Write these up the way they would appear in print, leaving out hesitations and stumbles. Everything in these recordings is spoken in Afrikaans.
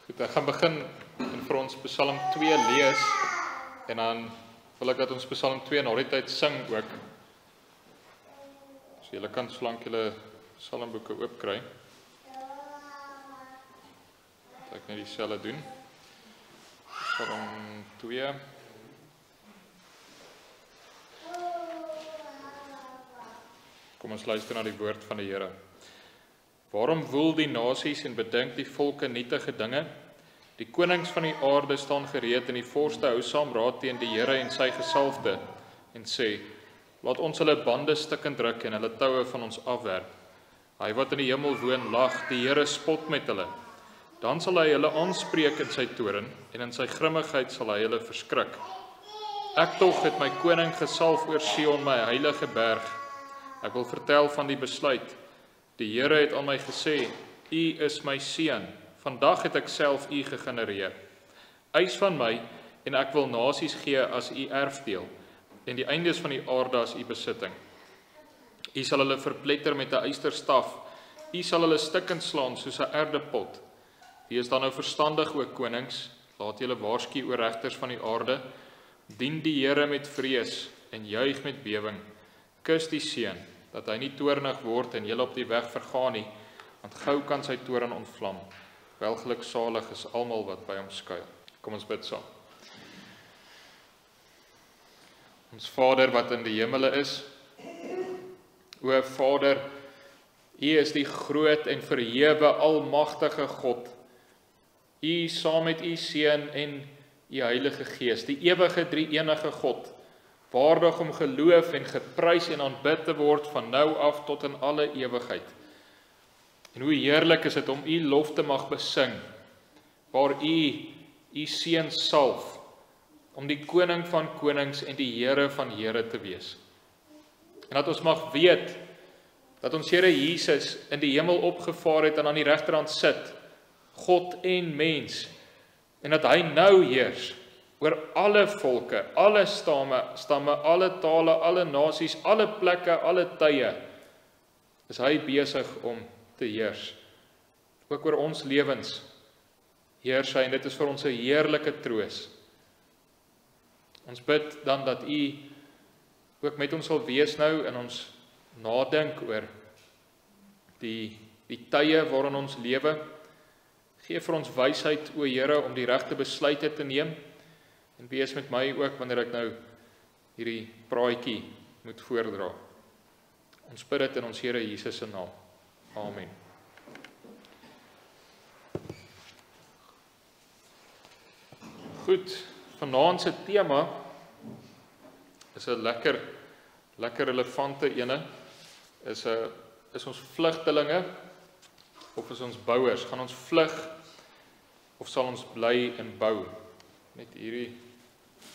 Goed, ek gaan begin en vir ons Psalm 2 lees en dan wil ek dat ons Psalm 2 na die tyd sing ook. So julle kan solank julle psalmboeke oopkry. Dat ek net dieselfde doen. Psalm 2. Kom ons luister na die woord van die Here. Waarom woel die nasies en bedink die volke nietige dinge? Die konings van die aarde staan gereed en die vorste hou saam raad teen die Here en sy gesalfde en sê, laat ons hulle bande stikkend druk en hulle toue van ons afwerp. Hy wat in die hemel woon lag, die Here spot met hulle. Dan sal hy hulle aanspreek in sy toorn en in sy grimmigheid sal hy hulle verskrik. Ek tog het my koning gesalf oor Sion, my heilige berg. Ek wil vertel van die besluit. Die Here het aan my gesê, U is my seun, vandag het ek self U gegenereer. Eis van my, en ek wil nasies gee as U erfdeel, en die eindes van die aarde as U besitting. U sal hulle verpletter met 'n ysterstaf, U sal hulle stukkend slaan soos 'n erdepot. Wees dan nou verstandig, o konings, laat julle waarsku o regters van die aarde, dien die Here met vrees en juig met bewing, kus die seun, dat hy nie toornig word en julle op die weg vergaan nie, want gou kan sy toorn ontvlam. Welgeluksalig is almal wat by hom skuil. Kom ons bid saam. Ons Vader wat in die hemele is, o Vader, U is die groot en verhewe almagtige God. U saam met U Seun en U Heilige Gees, die ewige drie-enige God, waardig om geloof en geprys en aanbid te word van nou af tot in alle ewigheid. En hoe heerlik is dit om U lof te mag besing, waar U Seun salf, om die koning van konings en die Here van Here te wees. En dat ons mag weet, dat ons Here Jesus in die hemel opgevaar het en aan die regterhand sit, God en mens, en dat hy nou heers, oor alle volke, alle stamme, alle tale, alle nasies, alle plekke, alle tye, is hy besig om te heers. Ook oor ons lewens heers hy, en dit is vir ons 'n heerlike troos. Ons bid dan dat U ook met ons sal wees nou, en ons nadink oor die tye waarin ons lewe. Gee vir ons wysheid, o Here, om die regte besluite te neem, en wees met my ook wanneer ek nou hierdie praatjie moet voordra. Ons bid dit in ons Here Jesus se naam. Amen. Goed, vanaand se tema is 'n lekker relevante ene. Is ons vlugtelinge of is ons bouers? Gaan ons vlug of sal ons bly en bou? Net hierdie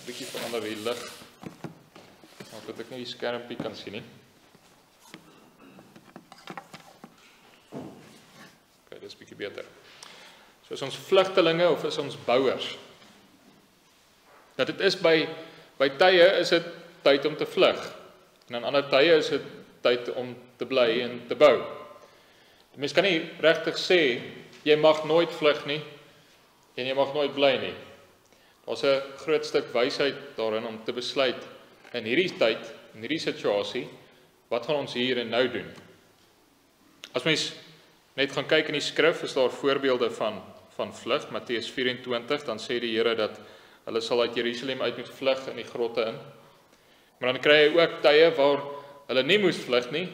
bietjie verander die lig, dat ek nie die skermpie kan sien nie. Ok, dit is bietjie beter. So is ons vlugtelinge of is ons bouers? Dat dit is by tye is dit tyd om te vlug, en aan ander tye is dit tyd om te bly en te bou. Die mens kan nie regtig sê, jy mag nooit vlug nie, en jy mag nooit bly nie. Daar's 'n groot stuk wysheid daarin om te besluit in hierdie tyd, in hierdie situasie, wat gaan ons hier en nou doen? As mens net gaan kyk in die skrif, is daar voorbeelde van vlug. Matteus 24, dan sê die Here dat hulle sal uit Jerusalem uit moet vlug in die grotte in. Maar dan kry hy ook tye waar hulle nie moes vlug nie,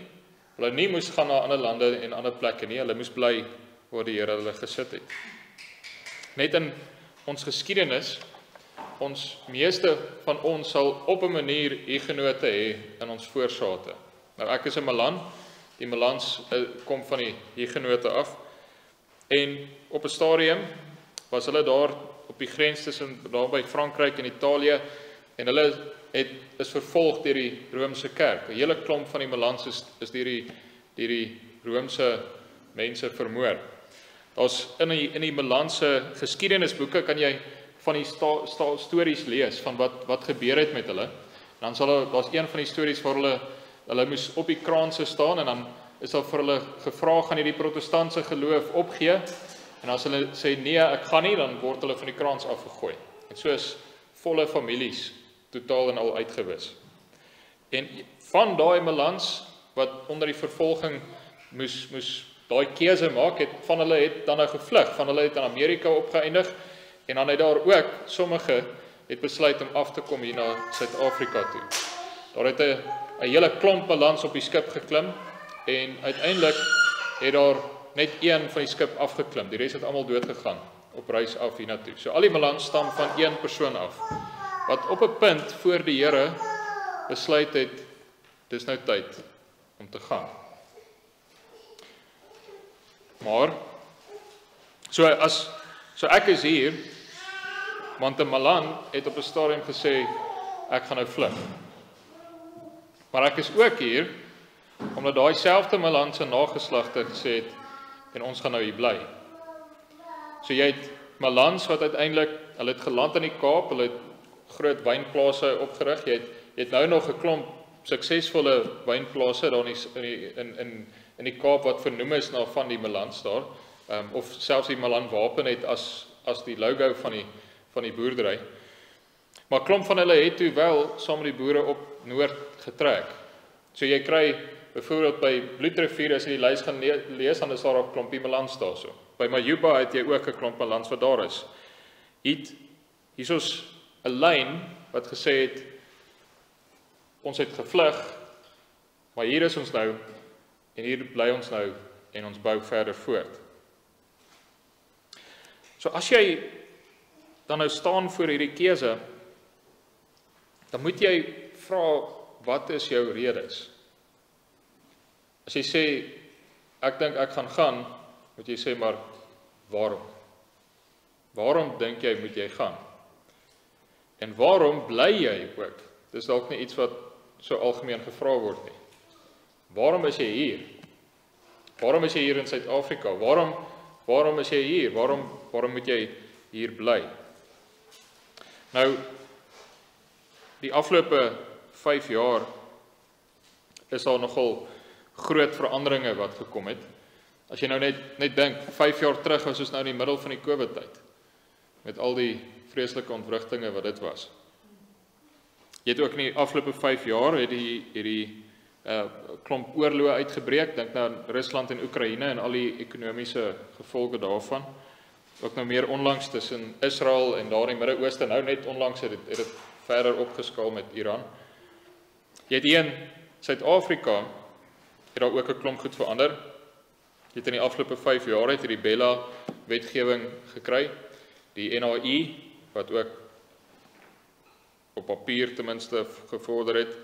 hulle nie moes gaan na ander lande en ander plekke nie, hulle moes bly waar die Here hulle gesit het. Net in ons geskiedenis, ons meeste van ons sal op 'n manier hugenote hê in ons voorsate. Nou ek is 'n Milan, die Milans kom van die hugenote af, en op 'n stadium was hulle daar op die grens tussen daar by Frankryk en Italië, en hulle is vervolg deur die Romeinse kerk. 'n Hele klomp van die Milans is deur die Romeinse mense vermoor. Daar's in die Milanse geskiedenisboeke kan jy van die stories lees van wat gebeur het met hulle. En dan daar's een van die stories waar hulle moes op die kraanse staan, en dan is daar vir hulle gevra, gaan jy die protestantse geloof opgee? En as hulle sê nee, ek gaan nie, dan word hulle van die kraans afgegooi. En so is volle families totaal en al uitgewis. En van daai Malans wat onder die vervolging moes daai keuse maak, van hulle het dan nou gevlug, van hulle het in Amerika opgeëindig, en dan het daar ook, sommige het besluit om af te kom hier na Suid-Afrika toe. Daar het 'n hele klomp Malans op die skip geklim, en uiteindelik het daar net een van die skip afgeklim, die res het almal dood gegaan, op reis af hiernatoe. So al die Malans stam van een persoon af, wat op 'n punt voor die Here besluit het, dis nou tyd om te gaan. Maar, so ek is hier, want 'n Malan het op 'n stadium gesê, ek gaan nou vlug. Maar ek is ook hier, omdat daai selfde Malan se nageslagte gesê het, en ons gaan nou hier bly. So jy het Malans wat uiteindelik, hulle het geland in die Kaap, hulle het groot wynplase opgerig, jy het nou nog 'n klomp suksesvolle wynplase daar in die Kaap wat vernoem is na van die Malans daar, of selfs die Malan wapen het as die logo van die boerdery. Maar klomp van hulle het toe wel saam met die boere op noord getrek. So jy kry byvoorbeeld by Bloedrivier, as jy die lys gaan lees, dan is daar 'n klompie Malans daarso. By Majuba het jy ook 'n klomp Malans wat daar is. Hier's 'n lyn wat gesê het, ons het gevlug, maar hier is ons nou, en hier bly ons nou, en ons bou verder voort. So as jy dan nou staan voor hierdie keuse, dan moet jy vra, wat is jou redes? As jy sê, ek dink ek gaan, moet jy sê, maar waarom? Waarom dink jy moet jy gaan? En waarom bly jy ook? Dis dalk nie iets wat so algemeen gevra word nie. Waarom is jy hier? Waarom is jy hier in Suid-Afrika? Waarom is jy hier? Waarom moet jy hier bly? Nou, die afgelope 5 jaar is daar nogal groot veranderinge wat gekom het. As jy nou net dink, 5 jaar terug was ons nou in die middel van die COVID-tyd, met al die vreeslike ontwrigtinge wat dit was. Jy het ook in die afgelope 5 jaar het hierdie klomp oorloë uitgebreek, dink nou aan Rusland en Oekraïne en al die ekonomiese gevolge daarvan. Ook nou meer onlangs tussen Israel en daar in die Midde-Ooste, nou net onlangs het dit verder opgeskaal met Iran. Jy het hier in Suid-Afrika, het daar ook 'n klomp goed verander. Jy het in die afgelope 5 jaar het hierdie Bella wetgewing gekry, die NHI, wat ook op papier ten minste gevorder het,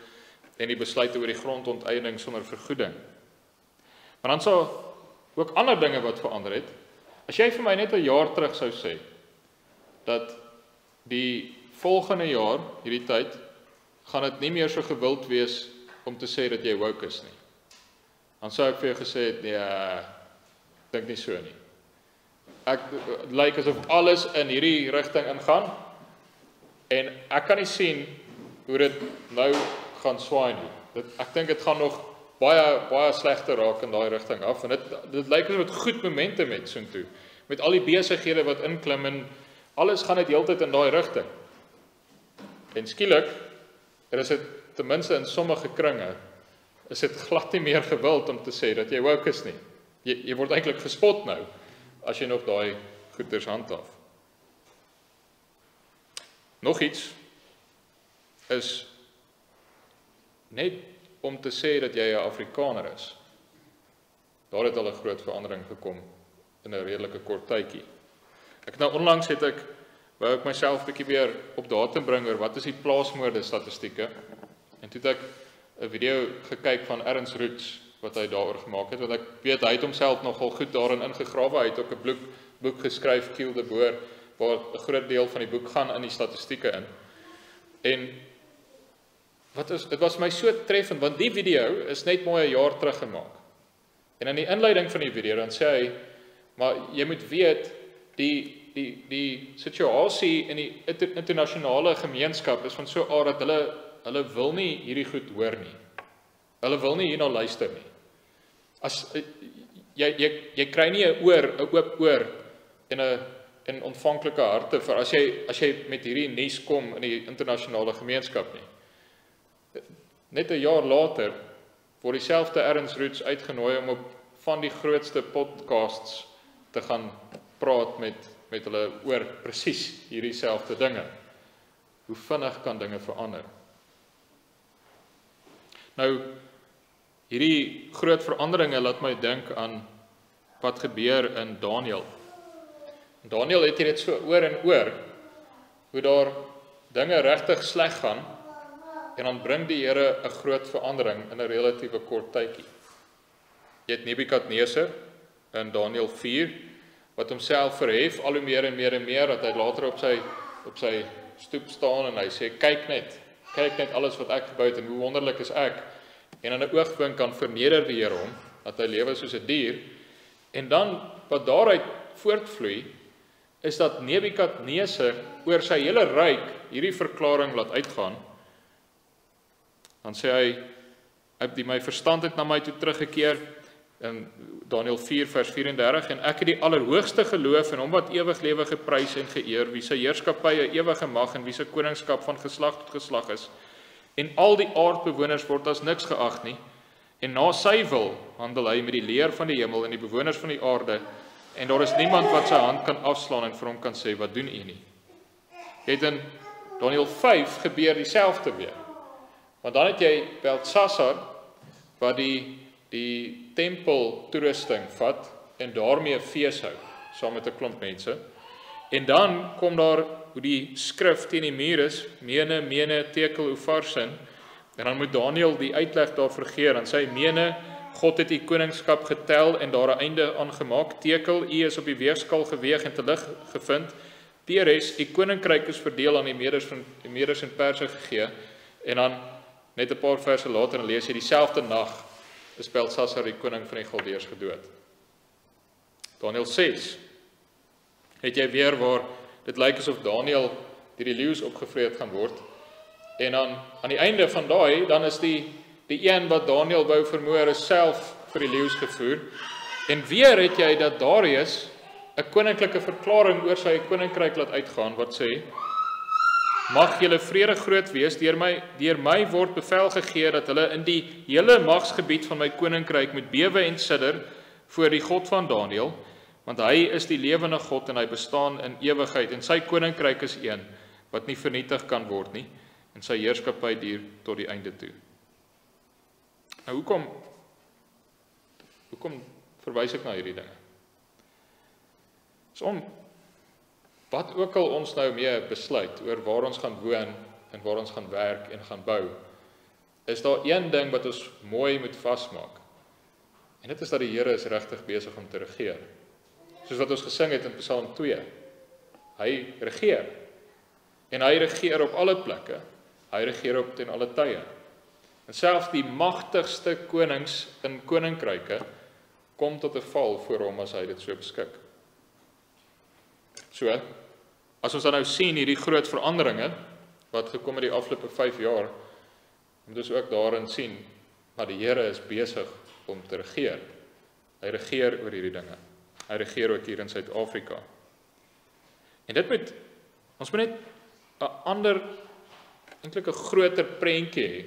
en die besluite oor die grondonteiening sonder vergoeding. Maar dan sou ook ander dinge wat verander het. As jy vir my net 'n jaar terug sou sê, dat die volgende jaar, hierdie tyd, gaan dit nie meer so gewild wees om te sê dat jy woke is nie. Dan sou ek vir jou gesê het, nee, dink nie so nie. Dit lyk asof alles in hierdie rigting ingaan, en ek kan nie sien hoe dit nou gaan swaai nie. Ek dink dit gaan nog baie slegter raak in daai rigting af, en dit lyk asof dit goed momentum het soontoe, met al die besighede wat inklim, en alles gaan dit heeltyd in daai rigting. En skielik, is dit ten minste in sommige kringe, is dit glad nie meer gewild om te sê dat jy woke is nie. Jy word eintlik gespot nou, as jy nog daai goeders handhaaf. Nog iets is net om te sê dat jy 'n Afrikaner is. Daar het al 'n groot verandering gekom in 'n redelike kort tydjie. Onlangs wou ek myself 'n bietjie weer op datum bring oor wat is die plaasmoorde statistieke. En toe het ek 'n video gekyk van Ernst Roots wat hy daaroor gemaak het, want ek weet hy het homself nogal goed daarin ingegrawe. Hy het ook 'n boek geskryf, Kiel de Boer, waar 'n groot deel van die boek gaan in die statistieke in. En dit was my so treffend, want die video is net mooi 'n jaar terug gemaak. En in die inleiding van die video dan sê hy, maar jy moet weet, die situasie in die internasionale gemeenskap is van so 'n aard dat hulle wil nie hierdie goed hoor nie. Hulle wil nie hierna luister nie. As jy kry nie 'n oop oor en ontvanklike harte vir as jy met hierdie nuus kom in die internasionale gemeenskap nie. Net 'n jaar later word dieselfde Ernst Roets uitgenooi om op van die grootste podcasts te gaan praat met hulle oor presies hierdie selfde dinge. Hoe vinnig kan dinge verander? Nou, hierdie groot veranderinge laat my dink aan wat gebeur in Daniël. Daniël het hier dit so oor en oor, hoe daar dinge regtig sleg gaan, en dan bring die Here 'n groot verandering in 'n relatiewe kort tydjie. Jy het Nebukadneser in Daniël 4, wat homself verhef al hoe meer en meer en meer, dat hy later op sy stoep staan en hy sê, kyk net alles wat ek gebou het en hoe wonderlik is ek. En in 'n oogwink kan verneder die Here hom, dat hy lewe soos 'n dier. En dan wat daaruit voortvloei, is dat Nebukadneser oor sy hele ryk hierdie verklaring laat uitgaan. Dan sê hy, my verstand het na my toe teruggekeer, in Daniël 4 vers 34, en ek het die Allerhoogste geloof en hom wat ewig lewe geprys en geëer, wie sy heerskappy 'n ewige mag en wie sy koningskap van geslag tot geslag is, en al die aardbewoners word as niks geag nie, en na sy wil handel hy met die leer van die hemel en die bewoners van die aarde, en daar is niemand wat sy hand kan afslaan en vir hom kan sê, wat doen u nie? Het in Daniël 5 gebeur dieselfde weer. Want dan het jy Beltsassar, wat die tempel toerusting vat, en daarmee 'n fees hou, saam met 'n klomp mense. En dan kom daar, hoe die skrif teen die muur is, mene, tekel, ufarsin, en dan moet Daniël die uitleg daarvoor gee, dan sê hy, mene, God het die koningskap getel en daar 'n einde aan gemaak, tekel, u is op die weegskaal geweeg en te lig gevind, peres, die koninkryk is verdeel aan die Meders en Perse gegee, en dan, net 'n paar verse later, dan lees jy dieselfde nag, is Beltsassar die koning van die Galdeërs gedood. Daniël 6, het jy weer waar, dit lyk asof Daniël deur die leeu's opgevreet gaan word, en dan, aan die einde van daai, dan is die een wat Daniël wou vermoor, is self vir die leeu's gevoer, en weer het jy dat Darius 'n koninklike verklaring oor sy koninkryk laat uitgaan, wat sê, mag julle vrede groot wees, deur my word bevel gegee, dat hulle in die hele magsgebied van my koninkryk moet bewe en sidder, voor die God van Daniël, want hy is die lewende God, en hy bestaan in ewigheid, en sy koninkryk is een, wat nie vernietig kan word nie, en sy heerskappy duur tot die einde toe. Nou, hoekom verwys ek na hierdie dinge? Wat ook al ons nou mee besluit oor waar ons gaan woon en waar ons gaan werk en gaan bou, is daar een ding wat ons mooi moet vasmaak. En dit is dat die Here is regtig besig om te regeer. Soos wat ons gesing het in Psalm 2. Hy regeer. En hy regeer op alle plekke. Hy regeer op ten alle tye. En selfs die magtigste konings in koninkryke kom tot 'n val voor hom as hy dit so beskik. So, as ons dan nou sien hierdie groot veranderinge wat gekom het die afgelope 5 jaar, moet ons ook daarin sien dat die Here is besig om te regeer. Hy regeer oor hierdie dinge. Hy regeer ook hier in Suid-Afrika. En ons moet net 'n ander, eintlik 'n groter prentjie hê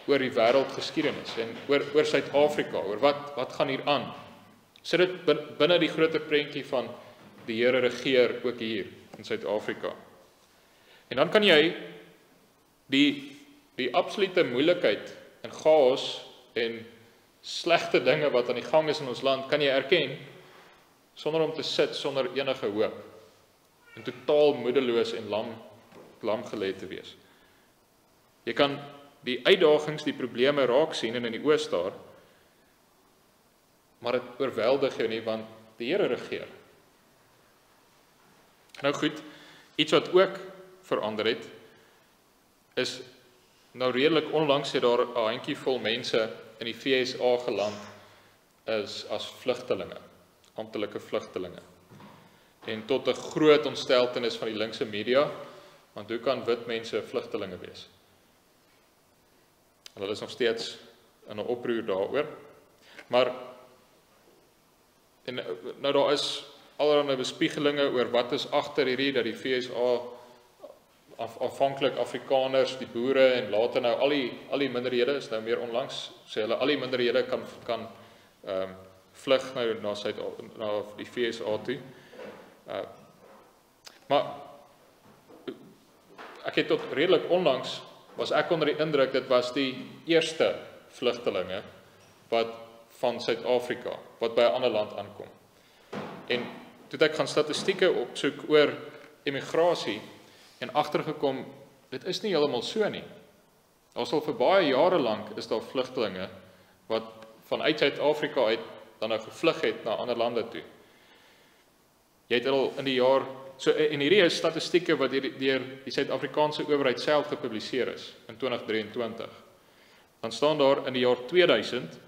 oor die wêreldgeskiedenis en oor Suid-Afrika, oor wat gaan hier aan. Sit dit binne die groter prentjie van die Here regeer ook hier in Suid-Afrika. En dan kan jy die absolute moeilikheid en chaos en slegte dinge wat aan die gang is in ons land, kan jy erken sonder om te sit sonder enige hoop en totaal moedeloos en lam gelê te wees. Jy kan die uitdagings, die probleme raak sien en in die oë staar, maar dit oorweldig jou nie, want die Here regeer. Nou goed, iets wat ook verander het, is nou redelik onlangs het daar 'n handjievol mense in die VSA geland is as vlugtelinge, amptelike vlugtelinge. En tot 'n groot ontsteltenis van die linkse media, want hoe kan wit mense vlugtelinge wees? Hulle is nog steeds in 'n oproer daaroor. Maar En nou daar is allerlei bespiegelinge oor wat is agter hierdie dat die FSA afhanklik Afrikaners, die boere en later nou al die minderhede is nou meer onlangs sê hulle al die minderhede kan vlug nou na die FSA toe. Maar ek het tot redelik onlangs was ek onder die indruk dit was die eerste vlugtelinge wat van Suid-Afrika wat by 'n ander land aankom. En toe ek gaan statistieke opsoek oor emigrasie en agtergekom dit is nie heeltemal so nie. Daar sal vir baie jare lank is daar vlugtelinge wat vanuit Suid-Afrika uit dan nou gevlug het na ander lande toe. Jy het al in die jaar en hierdie is statistieke wat deur die Suid-Afrikaanse owerheid self gepubliseer is in 2023. Dan staan daar in die jaar 2000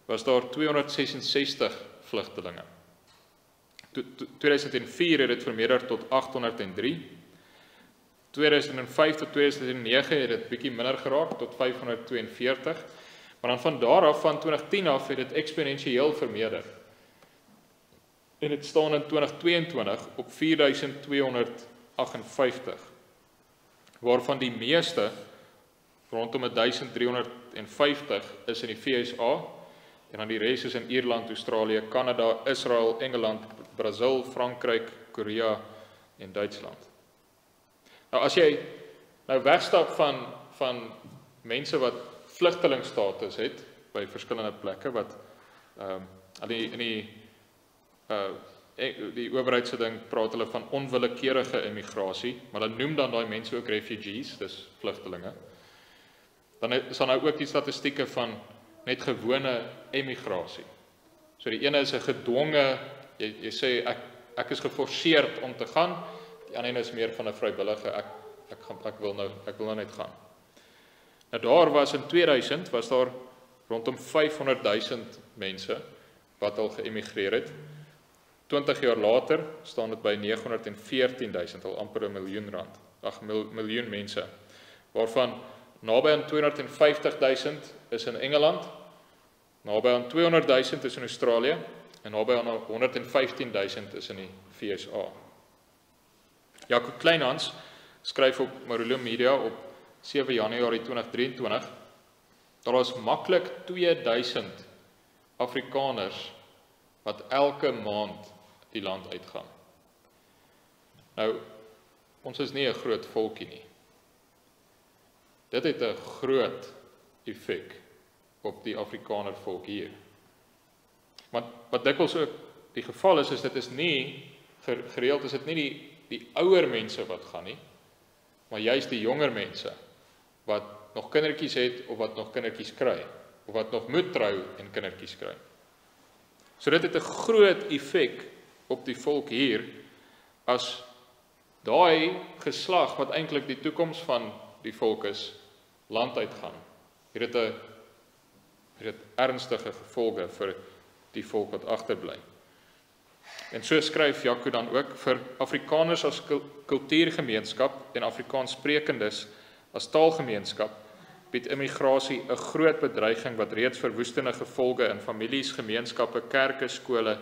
was daar 266 vlugtelinge. 2004 het dit vermeerder tot 803. 2005 tot 2009 het dit bietjie minder geraak tot 542. Maar dan van daar af van 2010 af het dit eksponensieel vermeerder. En dit staan in 2022 op 4258. Waarvan die meeste rondom 1350 is in die FSA en dan die res is in Ierland, Australië, Kanada, Israel, Engeland, Brazil, Frankryk, Korea en Duitsland. Nou as jy nou wegstap van mense wat vlugtelingstatus het by verskillende plekke wat die owerheid se ding praat hulle van onwillekeurige emigrasie, maar hulle noem dan daai mense ook refugees, dis vlugtelinge. Dan is daar nou ook die statistieke van net gewone emigrasie. So die ene is 'n gedwonge, jy sê ek is geforseerd om te gaan, die ander is meer van 'n vrywillige, ek wil nou net gaan. Nou daar was in 2000 was daar rondom 500,000 mense wat al geëmigreer het. 20 jaar later staan dit by 914,000, al amper 'n miljoen rand. Miljoen mense, waarvan naby aan 250,000 is in Engeland, naby aan 200,000 is in Australië en naby aan 115,000 is in die FSA. Jaco Kleinhans skryf op Marula Media op 7 Januarie 2023, daar is maklik 2000 Afrikaners wat elke maand die land uitgaan. Nou, ons is nie 'n groot volkie nie. Dit het 'n groot effek op die Afrikaner volk hier. Want wat dikwels ook die geval is dit is nie, gereeld is dit nie die ouer mense wat gaan nie, maar juist die jonger mense, wat nog kindertjies het, of wat nog kindertjies kry, of wat nog moet trou en kindertjies kry. So dit het 'n groot effek op die volk hier, as daai geslag, wat eintlik die toekoms van die volk is, land uitgaan. Hier het ernstige gevolge vir die volk wat agterbly. En so skryf Jaco dan ook, vir Afrikaners as kultuurgemeenskap en Afrikaanssprekendes as taalgemeenskap, bied immigrasie 'n groot bedreiging wat reeds verwoestende gevolge in families, gemeenskappe, kerke, skole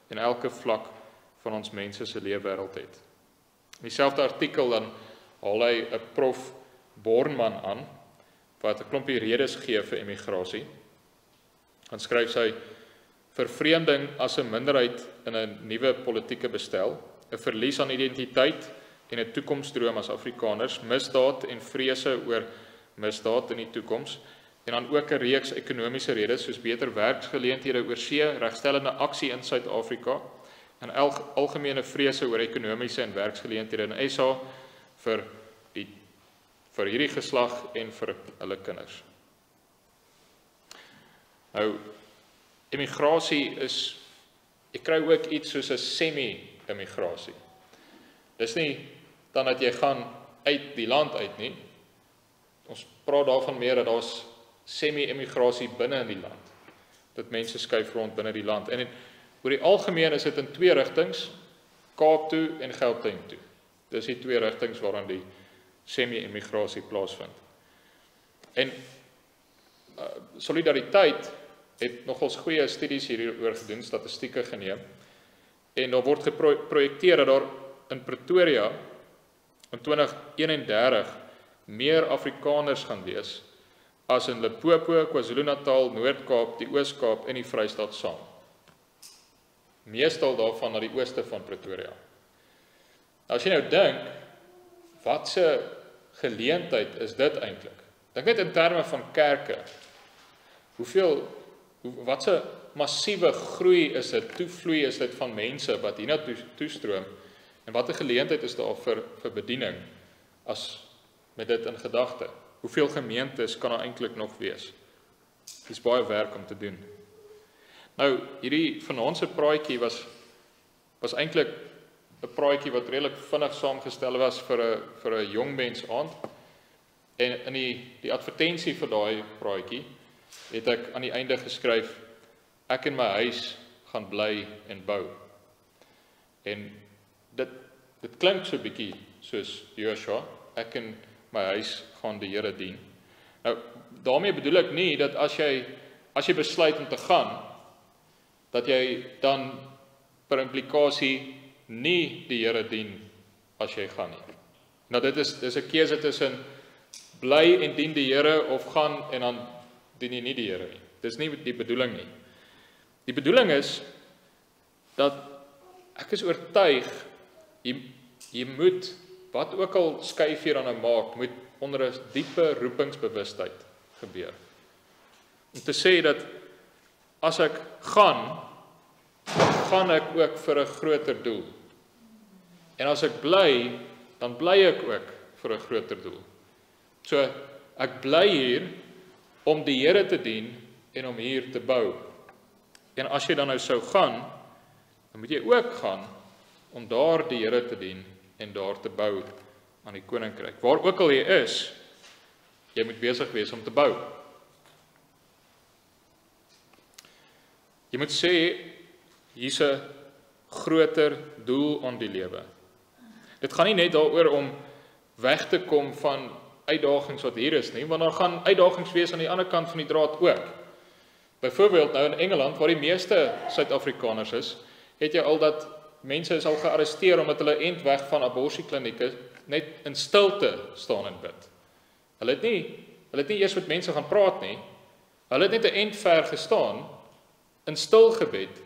en elke vlak van ons mense se leefwêreld het. In dieselfde artikel dan haal hy 'n prof Bornman aan, wat 'n klompie redes gee vir immigrasie. Dan skryf sy, vervreemding as 'n minderheid in 'n nuwe politieke bestel, 'n verlies aan identiteit en 'n toekomsdroom as Afrikaners, misdaad en vrese oor misdaad in die toekoms, en dan ook 'n reeks ekonomiese redes soos beter werksgeleenthede oor see, regstellende aksie in Suid-Afrika, en algemene vrese oor ekonomiese en werksgeleenthede in SA vir hierdie geslag en vir hulle kinders. Nou, immigrasie is, ek kry ook iets soos 'n semi-immigrasie. Dis nie dan dat jy gaan uit die land uit nie. Ons praat daarvan meer dat daar's semi-immigrasie binne in die land. Dat mense skuif rond binne die land. En oor die algemeen is dit in twee rigtings, Kaap toe en Gauteng toe. Dis die twee rigtings waarin die semi-immigrasie plaasvind. En solidariteit het nogals goeie studies hieroor gedoen, statistieke geneem, en daar word geprojekteer dat daar in Pretoria in 2031 meer Afrikaners gaan wees as in Limpopo, KwaZulu-Natal, Noord-Kaap, die Oos-Kaap en die Vrystaat saam. Meestal daarvan na die ooste van Pretoria. As jy nou dink, wat se geleentheid is dit eintlik? Dink net in terme van kerke. Wat se massiewe groei is dit, toevloei is dit van mense wat hiernatoe toestroom, en wat 'n geleentheid is daar vir bediening, as met dit in gedagte. Hoeveel gemeentes kan daar eintlik nog wees? Dit is baie werk om te doen. Nou, hierdie vanaand se praatjie was eintlik 'n praatjie wat redelik vinnig saamgestel was vir 'n jong mens aand. En in die advertensie vir daai praatjie het ek aan die einde geskryf: ek in my huis gaan bly en bou. En dit klink so 'n bietjie soos Joshua, ek in my huis gaan die Here dien. Nou, daarmee bedoel ek nie dat as jy besluit om te gaan, dat jy dan per implikasie nie die Here dien as jy gaan nie. Nou dis 'n keuse tussen bly en dien die Here of gaan en dan dien jy nie die Here nie. Dis nie die bedoeling nie. Die bedoeling is dat ek is oortuig jy moet, wat ook al skuif hier aan 'n maak, moet onder 'n diepe roepingsbewustheid gebeur. Om te sê dat as ek gaan ek ook vir 'n groter doel. En as ek bly, dan bly ek ook vir 'n groter doel. So, ek bly hier om die Here te dien en om hier te bou. En as jy dan nou sou gaan, dan moet jy ook gaan om daar die Here te dien en daar te bou aan die koninkryk. Waar ook al jy is, jy moet besig wees om te bou. Jy moet sê, hier's 'n groter doel aan die lewe. Dit gaan nie net daaroor om weg te kom van uitdagings wat hier is nie, want daar gaan uitdagings wees aan die ander kant van die draad ook. Byvoorbeeld nou in Engeland, waar die meeste Suid-Afrikaners is, het jy al dat mense is al gearresteer omdat hulle end weg van aborsieklinieke net in stilte staan en bid. Hulle het nie eers met mense gaan praat nie. Hulle het net 'n end ver gestaan in stil gebed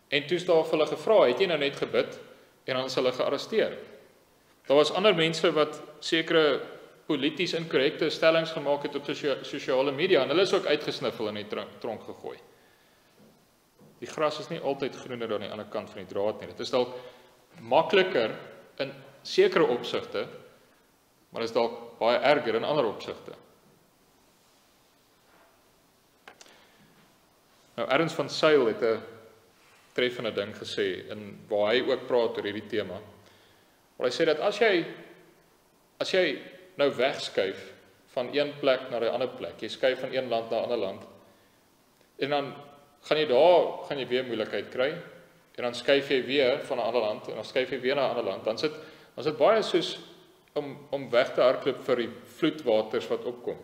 en toe is daar vir hulle gevra, het jy nou net gebid? En dan is hulle gearresteer. Daar was ander mense wat sekere polities inkorrekte stellings gemaak het op sosiale media en hulle is ook uitgesniffel in die tronk gegooi. Die gras is nie altyd groener aan die ander kant van die draad nie. Dit is dalk makliker in sekere opsigte, maar is dalk baie erger in ander opsigte. Nou, Ernst van Zyl het 'n treffende ding gesê, en waar hy ook praat oor hierdie tema. Waar hy sê dat as jy nou wegskuif van een plek na 'n ander plek, jy skuif van een land na 'n ander land, en dan gaan jy weer moeilikheid kry, en dan skuif jy weer van 'n ander land, en dan skuif jy weer na 'n ander land, dan is dit baie soos om weg te hardloop vir die vloedwaters wat opkom.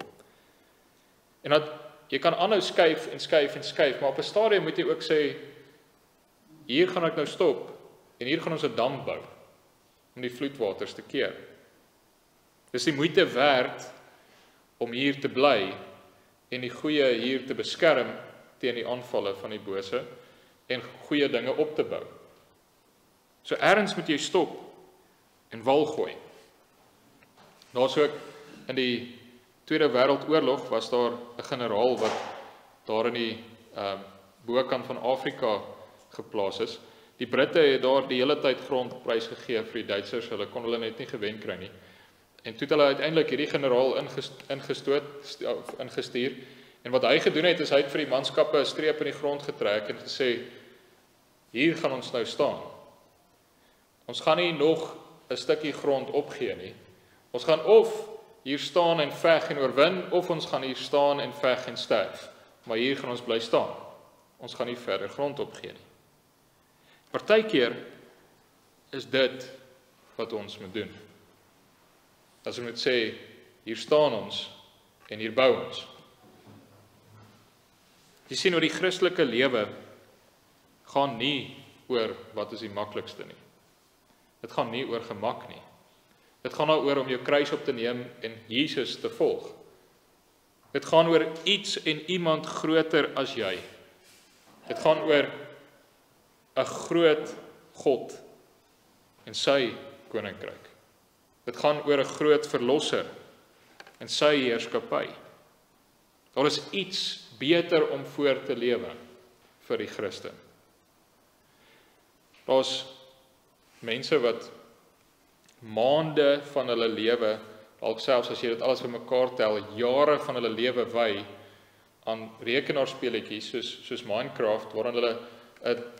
En dat jy kan aanhou skuif en skuif en skuif, maar op 'n stadium moet jy ook sê, hier gaan ek nou stop, en hier gaan ons 'n dam bou, om die vloedwaters te keer. Dis die moeite werd om hier te bly, en die goeie hier te beskerm teen die aanvalle van die bose, en goeie dinge op te bou. So ergens moet jy stop, en wal gooi. Daar's ook, in die Tweede Wêreldoorlog, was daar 'n generaal wat daar in die bokant van Afrika geplaas is. Die Britte het daar die hele tyd grondprys gegee vir die Duitsers, hulle kon hulle net nie gewen kry nie. En toe het hulle uiteindelik hierdie generaal ingestuur, en wat hy gedoen het, is hy het vir die manskappe 'n streep in die grond getrek en gesê, hier gaan ons nou staan. Ons gaan nie nog 'n stukkie grond opgee nie. Ons gaan of hier staan en veg en oorwin, of ons gaan hier staan en veg en sterf. Maar hier gaan ons bly staan. Ons gaan nie verder grond opgee nie. Partykeer is dit wat ons moet doen. As ons moet sê, hier staan ons en hier bou ons. Jy sien, oor die Christelike lewe gaan nie oor wat is die maklikste nie. Dit gaan nie oor gemak nie. Dit gaan daaroor om jou kruis op te neem en Jesus te volg. Dit gaan oor iets en iemand groter as jy. Dit gaan oor 'n groot God en sy koninkryk. Dit gaan oor 'n groot verlosser en sy heerskappy. Daar is iets beter om voor te lewe vir die Christen. Daar's mense wat maande van hulle lewe, dalk selfs as jy dit alles bymekaar tel, jare van hulle lewe wy aan rekenaarspeletjies soos Minecraft, waarin hulle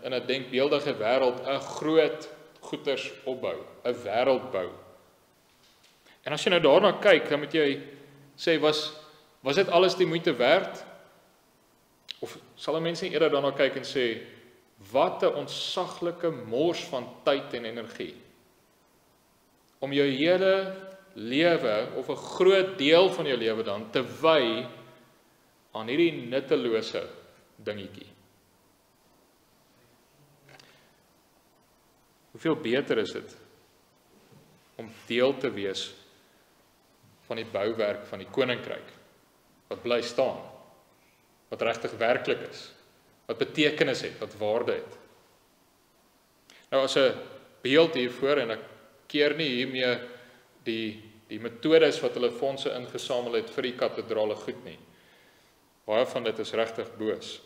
in 'n denkbeeldige wêreld 'n groot goeders opbou, 'n wêreld bou. En as jy nou daarna kyk, dan moet jy sê, was dit alles die moeite werd? Of sal 'n mens nie eerder daarna kyk en sê, wat 'n ontsaglike mors van tyd en energie om jou hele lewe of 'n groot deel van jou lewe dan te wy aan hierdie nuttelose dingetjie. Hoeveel beter is dit om deel te wees van die bouwerk van die koninkryk wat bly staan, wat regtig werklik is, wat betekenis het, wat waarde het. Nou as 'n beeld hiervoor, en ek keer nie hiermee die metodes wat hulle fondse ingesamel het vir die kathedrale goed nie. Baie van dit is regtig boos.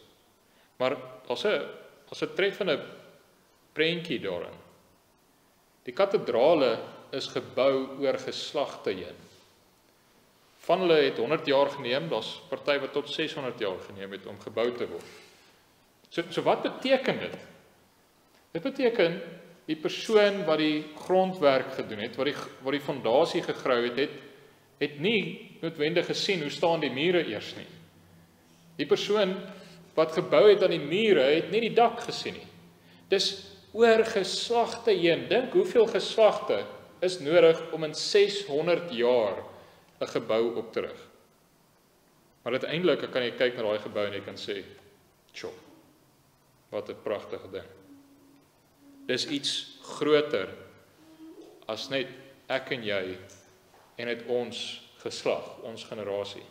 Maar as 'n treffende prentjie daarin. Die kathedrale is gebou oor geslagte heen. Van hulle het 100 jaar geneem, daar's party wat tot 600 jaar geneem het om gebou te word. So wat beteken dit? Dit beteken die persoon wat die grondwerk gedoen het, wat die fondasie gegrou het nie noodwendig gesien hoe staan die mure eers nie. Die persoon wat gebou het aan die mure het nie die dak gesien nie. Dis oor geslagte heen. Dink hoeveel geslagte is nodig om in 600 jaar 'n gebou op te rig. Maar uiteindelik kan jy kyk na daai gebou en jy kan sê, "Tjoh, wat 'n pragtige ding." Dis iets groter as net ek en jy en net ons geslag, ons generasie.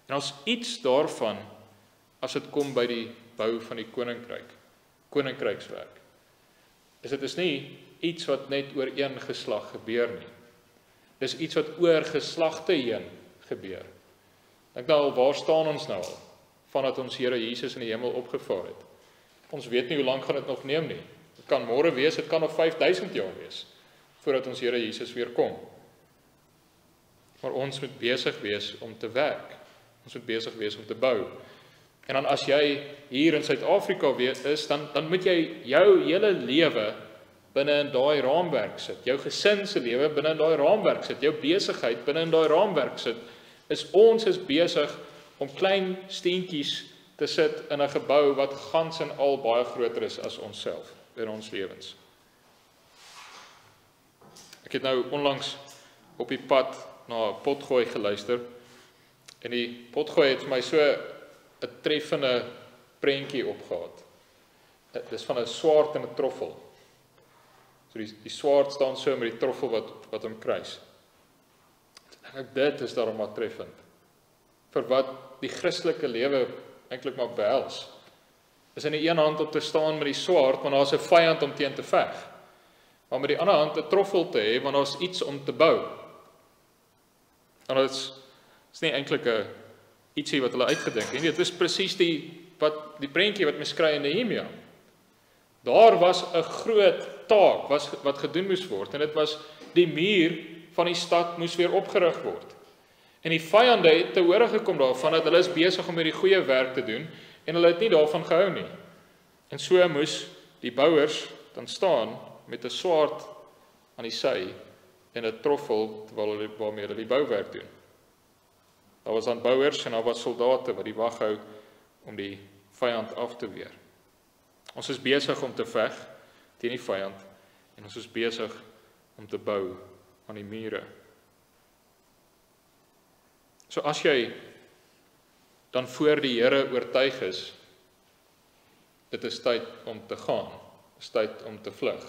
En ons iets daarvan as dit kom by die bou van die koninkrykswerk. Dit is nie iets wat net oor een geslag gebeur nie. Dis iets wat oor geslagte heen gebeur. Dink nou, waar staan ons nou al? Vandat ons Here Jesus in die hemel opgevaar het. Ons weet nie hoe lank gaan dit nog neem nie. Dit kan môre wees, dit kan nog 5000 jaar wees, voordat ons Here Jesus weer kom. Maar ons moet besig wees om te werk. Ons moet besig wees om te bou. En dan as jy hier in Suid-Afrika is, dan moet jy jou hele lewe binne in daai raamwerk sit. Jou gesin se lewe binne in daai raamwerk sit. Jou besigheid binne in daai raamwerk sit. Ons is besig om klein steentjies te sit in 'n gebou wat gans en al baie groter is as onsself in ons lewens. Ek het nou onlangs op die pad na Potgooi geluister. En die Potgooi het vir my so 'n treffende prentjie opgehad. Dit is van 'n swaard en 'n troffel. So die swaard staan so met die troffel wat hom kruis. Dit is daarom maar treffend. Vir wat die Christelike lewe eintlik maar behels. Is in die een hand om te staan met die swaard, want daar's 'n vyand om teen te veg. Maar met die ander hand 'n troffel te hê, want daar's iets om te bou. En dit is nie eintlik 'n ietsie wat hulle uitgedink het. Dit is presies die prentjie wat mens kry in Nehemia. Daar was 'n groot taak wat gedoen moes word, en dit was die muur van die stad moes weer opgerig word. En die vyande het te hore gekom daarvan dat hulle is besig om hierdie goeie werk te doen, en hulle het nie daarvan gehou nie. En so moes die bouers dan staan met 'n swaard aan die sy en 'n troffel waarmee hulle die bouwerk doen. Daar was dan bouers en daar was soldate wat die wag hou om die vyand af te weer. Ons is besig om te veg teen die vyand, en ons is besig om te bou aan die mure. So as jy dan voor die Here oortuig is, dit is tyd om te gaan, is tyd om te vlug.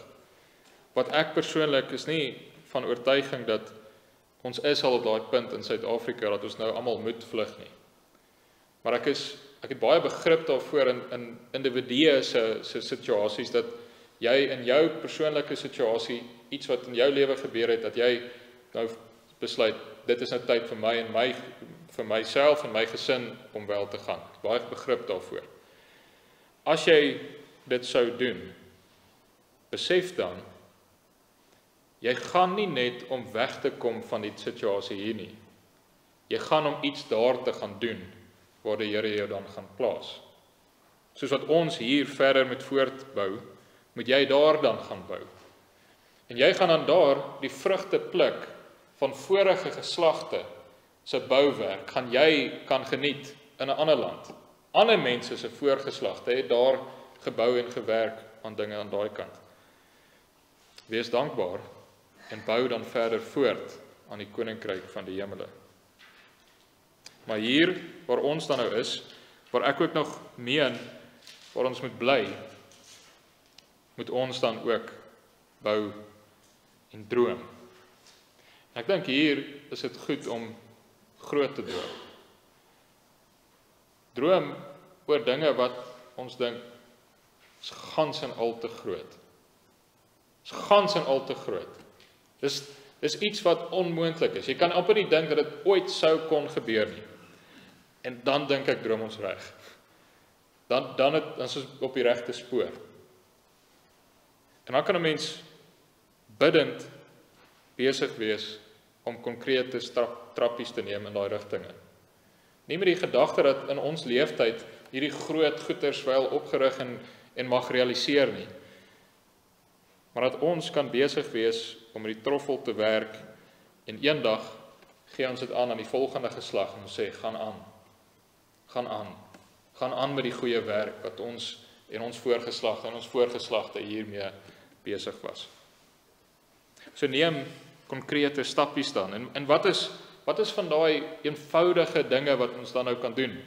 Wat ek persoonlik is nie van oortuiging dat ons is al op daai punt in Suid-Afrika, dat ons nou almal moet vlug nie. Maar ek het baie begrip daarvoor in individue se situasies, dat jy in jou persoonlike situasie, iets wat in jou lewe gebeur het, dat jy nou besluit, dit is nou tyd vir my en vir myself en my gesin om wel te gaan. Baie begrip daarvoor. As jy dit sou doen, besef dan, jy gaan nie net om weg te kom van die situasie hier nie. Jy gaan om iets daar te gaan doen, waar die Here jou dan gaan plaas. Soos wat ons hier verder met voortbou, moet jy daar dan gaan bou. En jy gaan dan daar die vrugte pluk van vorige geslagte se bouwerk, gaan jy kan geniet in 'n ander land. Ander mense se voorgeslagte het daar gebou en gewerk aan dinge aan daai kant. Wees dankbaar en bou dan verder voort aan die koninkryk van die hemele. Maar hier, waar ons dan nou is, waar ek ook nog meen, waar ons moet bly, moet ons dan ook bou en droom. En ek dink hier is dit goed om groot te droom. Droom oor dinge wat ons dink is gans en al te groot. Is gans en al te groot. Dis iets wat onmoontlik is. Jy kan amper nie dink dat dit ooit sou kon gebeur nie. En dan dink ek droom ons reg. Dan is ons op die regte spoor. En dan kan 'n mens bidend besig wees om konkrete trappies te neem in daai rigtinge. Nie met die gedagte dat in ons leeftyd hierdie groot goeders wel opgerig en mag realiseer nie. Maar dat ons kan besig wees om met die troffel te werk en eendag gee ons dit aan die volgende geslag en ons sê, gaan aan. Gaan aan met die goeie werk wat ons en ons voorgeslagte hiermee besig was. So neem konkrete stappies dan. En wat is van daai eenvoudige dinge wat ons dan nou kan doen?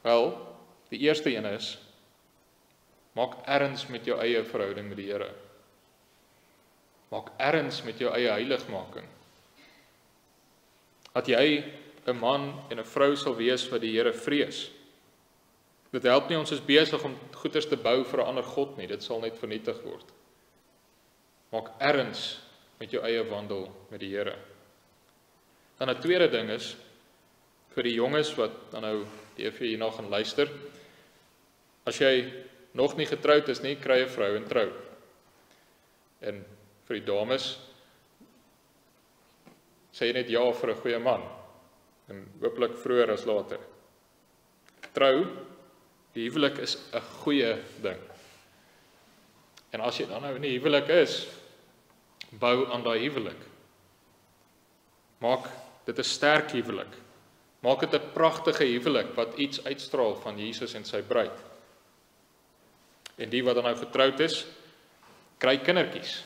Wel, die eerste een is, maak erns met jou eie verhouding met die Here. Maak erns met jou eie heiligmaking. Dat jy 'n man en 'n vrou sal wees wat die Here vrees. Dit help nie ons is besig om goeders te bou vir 'n ander God nie, dit sal net vernietig word. Maak erns met jou eie wandel met die Here. Dan 'n tweede ding is, vir die jonges wat dan nou die EV hierna gaan luister, as jy nog nie getroud is nie, kry 'n vrou en trou. En vir die dames, sê jy net ja vir 'n goeie man, en hopelik vroeër as later. Trou, die huwelik is 'n goeie ding. En as jy dan nou in die huwelik is, bou aan daai huwelik. Maak dit 'n sterk huwelik. Maak dit 'n pragtige huwelik wat iets uitstraal van Jesus en sy bruid. En die wat dan nou getroud is, kry kindertjies.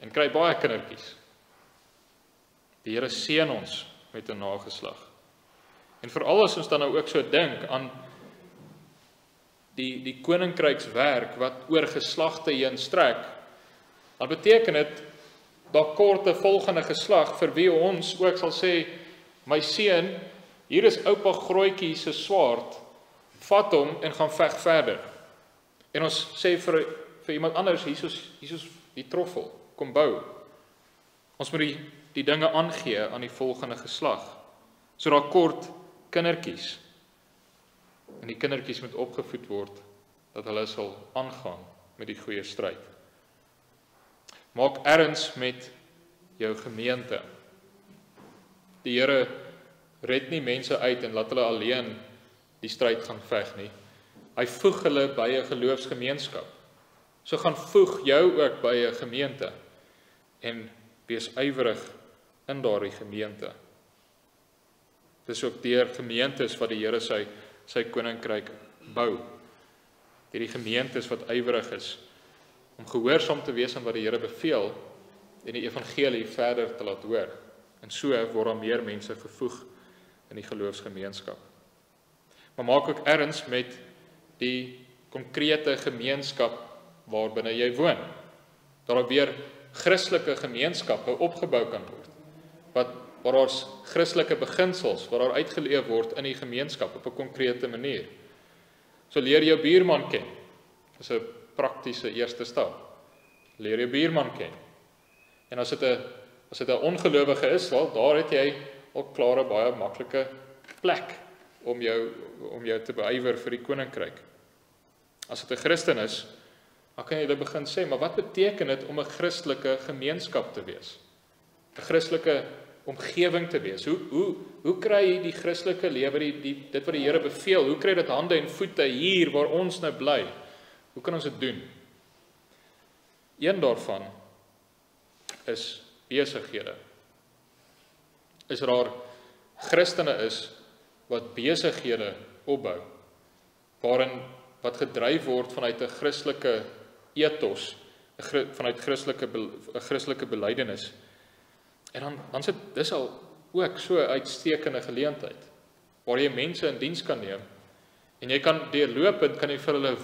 En kry baie kindertjies. Die Here seën ons met 'n nageslag. En veral as ons dan nou ook so dink aan die koninkrykswerk wat oor geslagte heen strek, dan beteken dit daar kort 'n volgende geslag vir wie ons ook sal sê, my seun, hier is oupa Grootjie se swaard, vat hom en gaan veg verder. En ons sê vir iemand anders, Jesus die troffel, kom bou. Ons moet die dinge aangee aan die volgende geslag. So daar kort kindertjies. En die kindertjies moet opgevoed word, dat hulle sal aangaan met die goeie stryd. Maak erns met jou gemeente. Die Here red nie mense uit en laat hulle alleen die stryd gaan veg nie. Hy voeg hulle by 'n geloofsgemeenskap. So gaan voeg jou ook by 'n gemeente en wees ywerig in daardie gemeente. Dis ook deur gemeentes wat die Here sy koninkryk bou. Hierdie gemeentes wat ywerig is om gehoorsaam te wees aan wat die Here beveel en die evangelie verder te laat hoor. En so word daar meer mense gevoeg in die geloofsgemeenskap. maar maak ook erns met die konkrete gemeenskap waarbinne jy woon. Dat daar weer Christelike gemeenskappe opgebou kan word. Waar daar Christelike beginsels, waar daar uitgeleef word in die gemeenskap op 'n konkrete manier. So leer jou buurman ken. Dis 'n praktiese eerste stap. Leer jou buurman ken. En as dit 'n ongelowige is, wel, daar het jy ook klare baie maklike plek om jou te beywer vir die koninkryk. As dit 'n Christen is, dan kan jy begin sê, maar wat beteken dit om 'n Christelike gemeenskap te wees? 'n Christelike omgewing te wees. Hoe kry die Christelike lewe dit wat die Here beveel? Hoe kry dit hande en voete hier waar ons nou bly? Hoe kan ons dit doen? Een daarvan is besighede. Is daar Christene is wat besighede opbou, wat gedryf word vanuit 'n Christelike ethos, vanuit Christelike belydenis. En dan sit dis al ook so 'n uitstekende geleentheid waar jy mense in diens kan neem en jy kan deurlopend kan jy vir hulle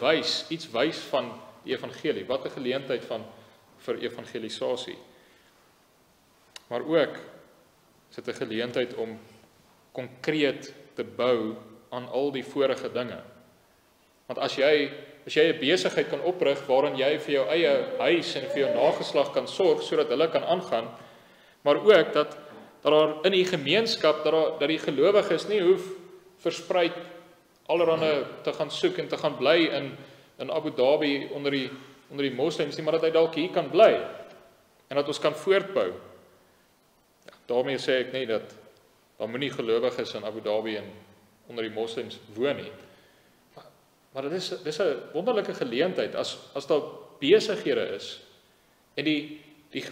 iets wys van die evangelie. Wat 'n geleentheid vir evangelisasie. Maar ook is dit 'n geleentheid om konkreet te bou aan al die vorige dinge. Want as jy 'n besigheid kan oprig waarin jy vir jou eie huis en vir jou nageslag kan sorg sodat hulle kan aangaan, maar ook dat daar in die gemeenskap dat die gelowiges nie hoef verspreid allerhande te gaan soek en te gaan bly in Abu Dhabi onder die moslems nie, maar dat hy dalk hier kan bly en dat ons kan voortbou. Ja, daarmee sê ek nie dat daar moenie gelowiges in Abu Dhabi en onder die moslems woon nie. Maar dis 'n wonderlike geleentheid as daar besighede is en die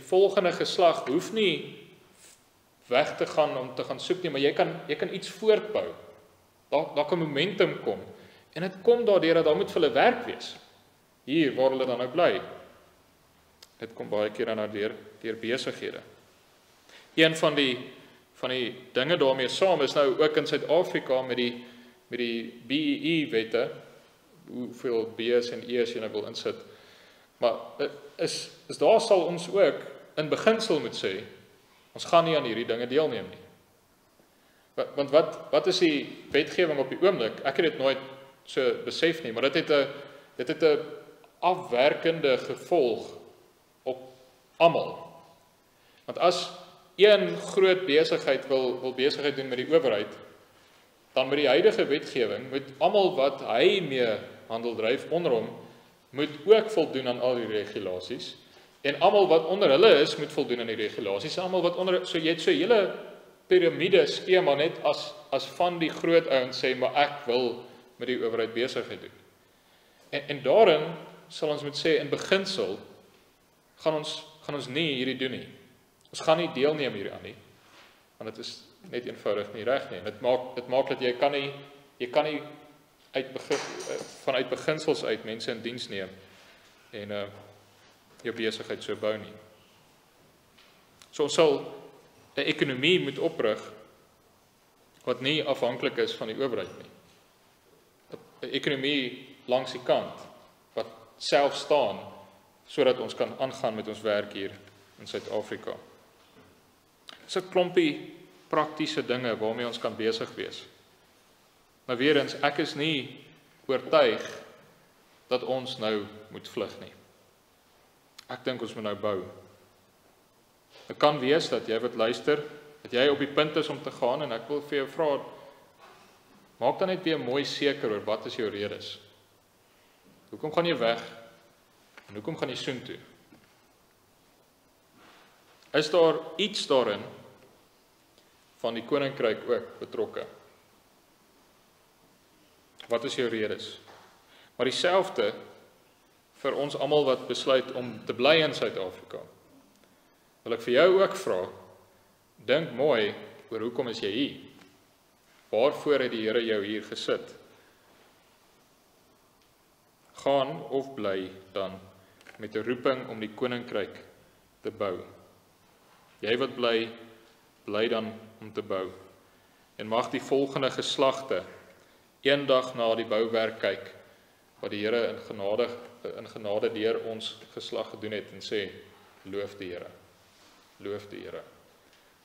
volgende geslag hoef nie weg te gaan om te gaan soek nie, maar jy kan iets voortbou. Daar kan momentum kom. En dit kom daardeur dat daar moet vir hulle werk wees. Hier waar hulle dan nou bly. Dit kom baie keer dan deur besighede. Een van die dinge daarmee saam is nou ook in Suid-Afrika met die BEE wette, hoeveel B's en E's jy nou wil insit. Maar is daar sal ons ook in beginsel moet sê, ons gaan nie aan hierdie dinge deelneem nie. Want wat is die wetgewing op die oomblik? Ek het dit nooit so besef nie, maar dit het 'n afwerkende gevolg op almal. Want as een groot besigheid wil besigheid doen met die owerheid, dan met die huidige wetgewing moet almal wat hy mee handel dryf onder hom moet ook voldoen aan al die regulasies en almal wat onder hulle is moet voldoen aan die regulasies. Almal wat onder jy het so 'n hele piramide skema net as van die groot ouens sê maar ek wil met die owerheid besigheid doen. En daarin sal ons moet sê in beginsel gaan ons nie hierdie doen nie. Ons gaan nie deelneem hieraan nie. Want dit is net eenvoudig nie reg nie. Dit maak dat jy kan nie vanuit beginsels uit mense in diens neem en jou besigheid so bou nie. So ons sal 'n ekonomie moet oprig wat nie afhanklik is van die owerheid nie. 'n Ekonomie langs die kant wat self staan sodat ons kan aangaan met ons werk hier in Suid-Afrika. Dis 'n klompie praktiese dinge waarmee ons kan besig wees. Maar weer eens, ek is nie oortuig dat ons nou moet vlug nie. Ek dink ons moet nou bou. Dit kan wees dat jy wat luister, dat jy op die punt is om te gaan en ek wil vir jou vra, maak dan net weer mooi seker oor wat is jou redes. Hoekom gaan jy weg? En hoekom gaan jy soontoe? Is daar iets daarin van die koninkryk ook betrokke? Wat is jou redes? Maar dieselfde vir ons almal wat besluit om te bly in Suid-Afrika. Wil ek vir jou ook vra, dink mooi oor hoekom is jy hier? Waarvoor het die Here jou hier gesit? Gaan of bly dan met 'n roeping om die koninkryk te bou. Jy wat bly dan om te bou. En mag die volgende geslagte eendag na die bouwerk kyk, wat die Here in genade deur ons geslag gedoen het, en sê, loof die Here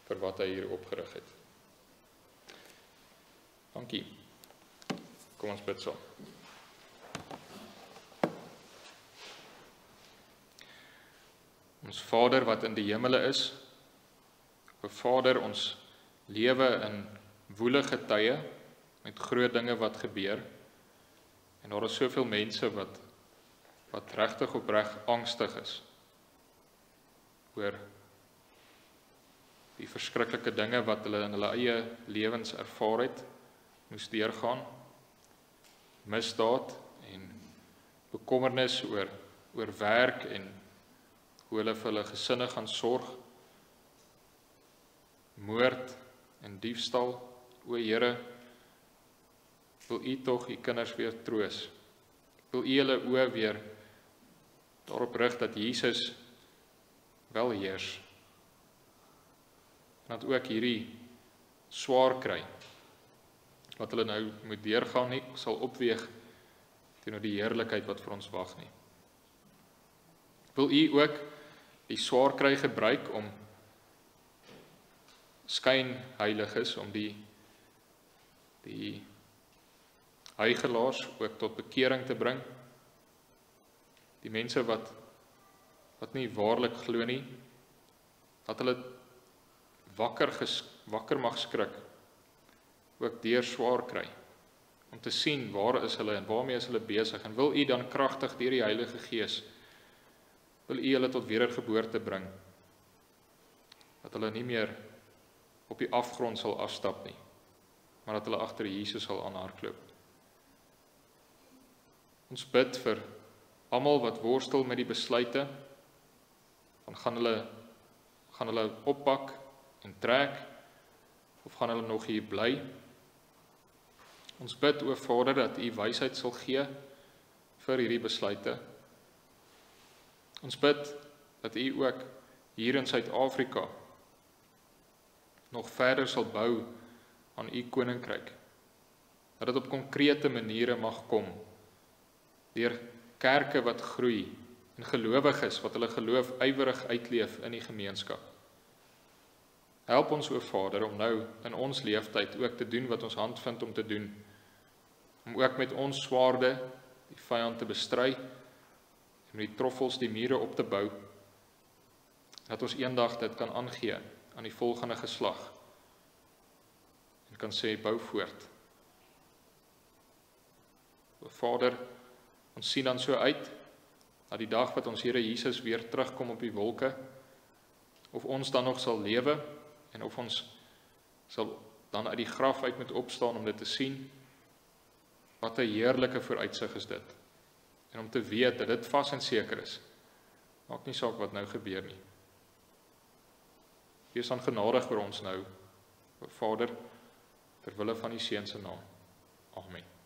vir wat hy hier opgerig het. Dankie. Kom ons bid saam. Ons Vader wat in die hemele is, o Vader, ons lewe in woelige tye, met groot dinge wat gebeur, en daar is soveel mense wat regtig opreg angstig is, oor die verskriklike dinge wat hulle in hulle eie lewens ervaar het, moes deurgaan, misdaad en bekommernis oor werk en hoe hulle vir hulle gesinne gaan sorg, moord en diefstal, o Here, wil U tog U kinders weer troos, wil U hulle oë weer daarop rig dat Jesus wel heers, en dat ook hierdie swaar kry, wat hulle nou moet deurgaan nie, sal opweeg teenoor die heerlikheid wat vir ons wag nie. Wil U ook die swaar kry gebruik om skynheiliges, om die huigelaars ook tot bekering te bring, die mense wat nie waarlik glo nie, dat hulle wakker mag skrik, ook deur swaar kry, om te sien waar is hulle en waarmee is hulle besig, en wil U dan kragtig deur die Heilige Gees, wil U hulle tot wedergeboorte bring, dat hulle nie meer op die afgrond sal afstap nie, maar dat hulle agter Jesus sal aanhardloop. Ons bid vir almal wat worstel met die besluite, van gaan hulle oppak en trek, of gaan hulle nog hier bly? Ons bid, o Vader, dat U wysheid sal gee vir hierdie besluite. Ons bid dat U ook hier in Suid-Afrika nog verder sal bou aan U koninkryk, dat dit op konkrete maniere mag kom, deur kerke wat groei, en gelowiges wat hulle geloof ywerig uitleef in die gemeenskap. Help ons, o Vader, om nou in ons leeftyd ook te doen wat ons hand vind om te doen, om ook met ons swaarde die vyand te bestry, en met die troffels die mure op te bou, dat ons eendag dit kan aangee aan die volgende geslag, en kan sê, bou voort. O Vader, ons sien dan so uit, na die dag wat ons Here Jesus weer terugkom op die wolke, of ons dan nog sal lewe, en of ons sal dan uit die graf uit moet opstaan om dit te sien, wat 'n heerlike vooruitsig is dit, en om te weet dat dit vas en seker is, maak nie saak wat nou gebeur nie. Wees dan genadig vir ons nou, o Vader, ter wille van U Seun se naam. Amen.